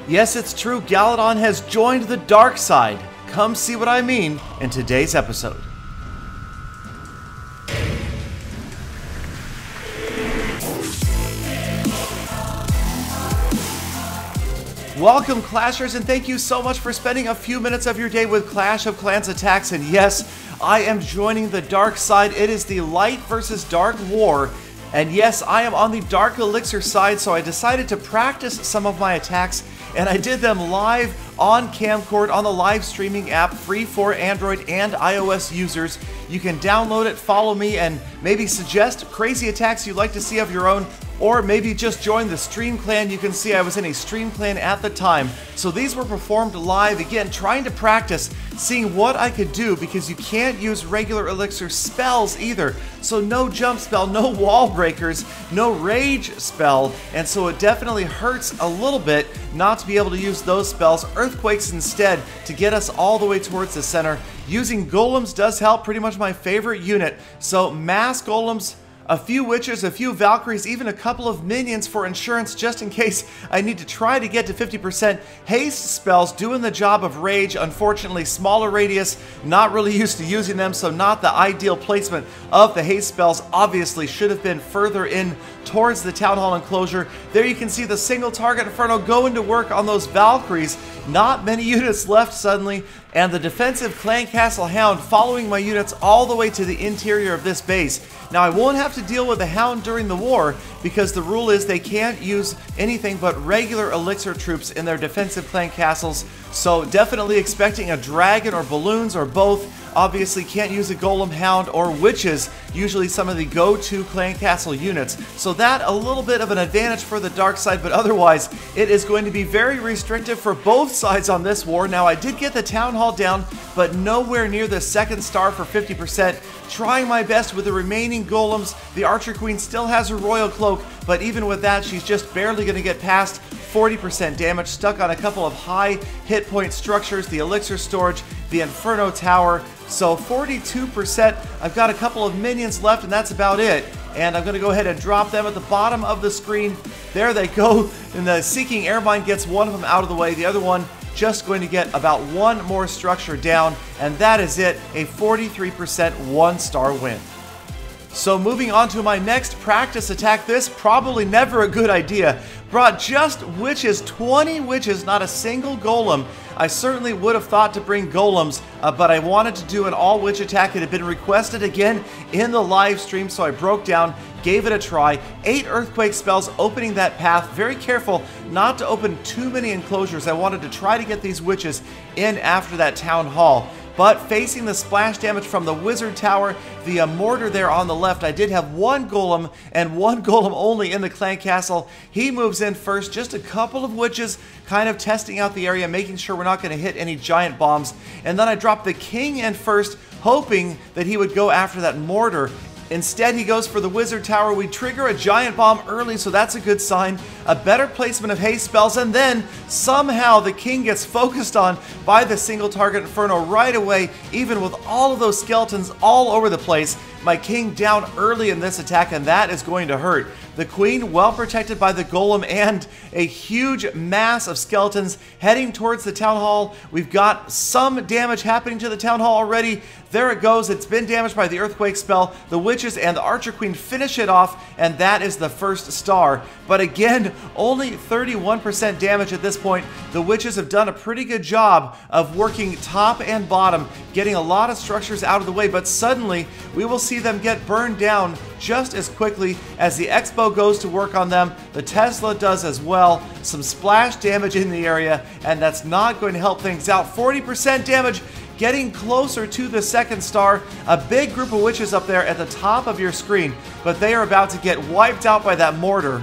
Yes, it's true, Galadon has joined the dark side. Come see what I mean in today's episode. Welcome, Clashers, and thank you so much for spending a few minutes of your day with Clash of Clans attacks. And yes, I am joining the dark side. It is the light versus dark war. And yes, I am on the Dark Elixir side, so I decided to practice some of my attacks, and I did them live on Camcord on the live streaming app, free for Android and iOS users. You can download it, follow me, and maybe suggest crazy attacks you'd like to see of your own, or maybe just join the stream clan. You can see I was in a stream clan at the time. So these were performed live, again, trying to practice, seeing what I could do, because you can't use regular elixir spells either. So no jump spell, no wall breakers, no rage spell, and so it definitely hurts a little bit not to be able to use those spells. Earthquakes instead to get us all the way towards the center. Using golems does help, pretty much my favorite unit. So mass golems, a few witches, a few valkyries, even a couple of minions for insurance just in case I need to try to get to 50%. Haste spells doing the job of rage. Unfortunately, smaller radius, not really used to using them, so not the ideal placement of the haste spells. Obviously should have been further in towards the town hall enclosure. There you can see the single target inferno going to work on those valkyries. Not many units left suddenly, and the defensive clan castle hound following my units all the way to the interior of this base. Now I won't have to deal with the hound during the war because the rule is they can't use anything but regular elixir troops in their defensive clan castles, so definitely expecting a dragon or balloons or both. Obviously can't use a golem, hound, or witches, usually some of the go-to clan castle units. So that a little bit of an advantage for the dark side, but otherwise it is going to be very restrictive for both sides on this war. Now I did get the town hall down, but nowhere near the second star for 50%. Trying my best with the remaining golems. The archer queen still has her royal cloak, but even with that she's just barely going to get past 40% damage, stuck on a couple of high hit point structures, the elixir storage, the inferno tower. So 42%, I've got a couple of minions left and that's about it. And I'm going to go ahead and drop them at the bottom of the screen. There they go, and the Seeking Airmine gets one of them out of the way. The other one just going to get about one more structure down, and that is it, a 43% 1-star win. So moving on to my next practice attack, this probably never a good idea. Brought just witches, 20 witches, not a single golem. I certainly would have thought to bring golems, but I wanted to do an all-witch attack. It had been requested again in the live stream, so I broke down, gave it a try. 8 earthquake spells opening that path. Very careful not to open too many enclosures. I wanted to try to get these witches in after that town hall. But facing the splash damage from the wizard tower, the mortar there on the left, I did have one golem and one golem only in the clan castle. He moves in first, just a couple of witches kind of testing out the area, making sure we're not going to hit any giant bombs. And then I dropped the king in first, hoping that he would go after that mortar. Instead, he goes for the wizard tower. We trigger a giant bomb early, so that's a good sign. A better placement of haste spells, and then somehow the king gets focused on by the single target inferno right away, even with all of those skeletons all over the place. My king down early in this attack, and that is going to hurt. The queen well protected by the golem and a huge mass of skeletons heading towards the town hall. We've got some damage happening to the town hall already. There it goes. It's been damaged by the earthquake spell. The witches and the archer queen finish it off, and that is the first star. But again, only 31% damage at this point. The witches have done a pretty good job of working top and bottom, getting a lot of structures out of the way, but suddenly we will see them get burned down just as quickly as the Expo goes to work on them. The Tesla does as well. Some splash damage in the area, and that's not going to help things out. 40% damage, getting closer to the second star. A big group of witches up there at the top of your screen, but they are about to get wiped out by that mortar.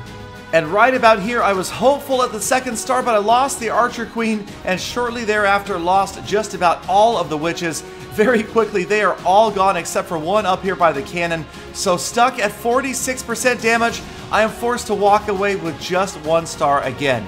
And right about here, I was hopeful at the second star, but I lost the archer queen, and shortly thereafter lost just about all of the witches. Very quickly, they are all gone except for one up here by the cannon. So stuck at 46% damage, I am forced to walk away with just 1 star again.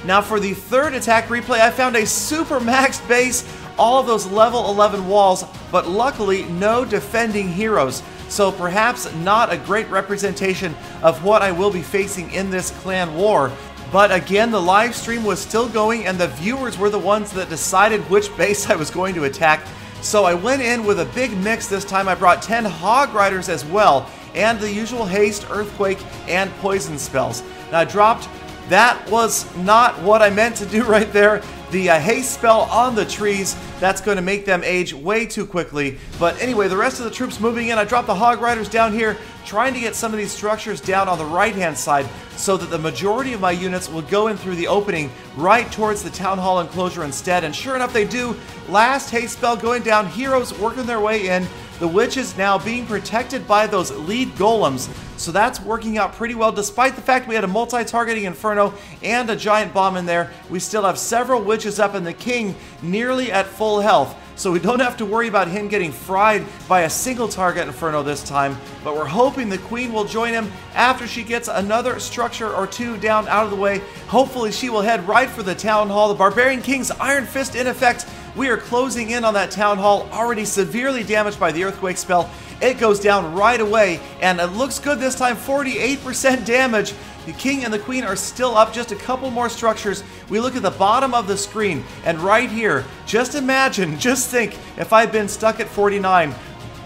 Now for the third attack replay, I found a super maxed base, all of those level 11 walls, but luckily no defending heroes. So perhaps not a great representation of what I will be facing in this clan war. But again, the live stream was still going and the viewers were the ones that decided which base I was going to attack. So I went in with a big mix this time. I brought 10 Hog Riders as well, and the usual haste, earthquake, and poison spells. Now I dropped, that was not what I meant to do right there. The haste spell on the trees, that's going to make them age way too quickly. But anyway, the rest of the troops moving in. I dropped the Hog Riders down here, trying to get some of these structures down on the right-hand side so that the majority of my units will go in through the opening right towards the Town Hall enclosure instead. And sure enough, they do. Last haste spell going down, heroes working their way in. The witches now being protected by those lead golems. So that's working out pretty well. Despite the fact we had a multi-targeting inferno and a giant bomb in there, we still have several witches up and the king nearly at full health. So we don't have to worry about him getting fried by a single target inferno this time. But we're hoping the queen will join him after she gets another structure or two down out of the way. Hopefully she will head right for the town hall. The Barbarian King's Iron Fist in effect. We are closing in on that town hall, already severely damaged by the earthquake spell. It goes down right away, and it looks good this time, 48% damage. The king and the queen are still up, just a couple more structures. We look at the bottom of the screen, and right here, just imagine, just think, if I'd been stuck at 49.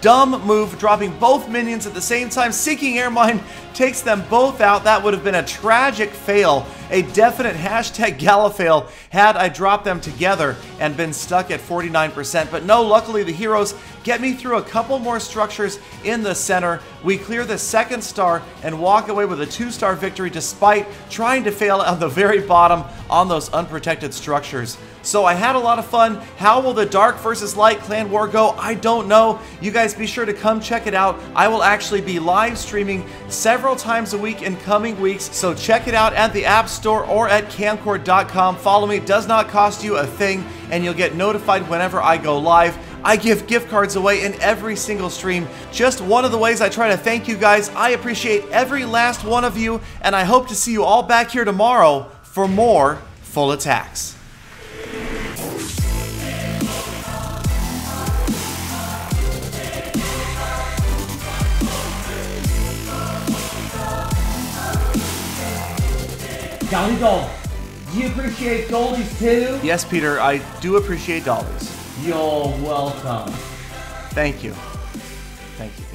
Dumb move, dropping both minions at the same time. Seeking Air Mine takes them both out. That would have been a tragic fail, a definite hashtag Galafail had I dropped them together and been stuck at 49%. But no, luckily the heroes get me through a couple more structures in the center. We clear the second star and walk away with a 2-star victory despite trying to fail on the very bottom on those unprotected structures. So I had a lot of fun. How will the Dark versus Light clan war go? I don't know. You guys be sure to come check it out. I will actually be live streaming several times a week in coming weeks, so check it out at the App Store or at camcord.com. Follow me, it does not cost you a thing, and you'll get notified whenever I go live. I give gift cards away in every single stream. Just one of the ways I try to thank you guys. I appreciate every last one of you, and I hope to see you all back here tomorrow for more Full Attacks. Galadon, do you appreciate dollies too? Yes, Peter, I do appreciate dollies. You're welcome. Thank you. Thank you.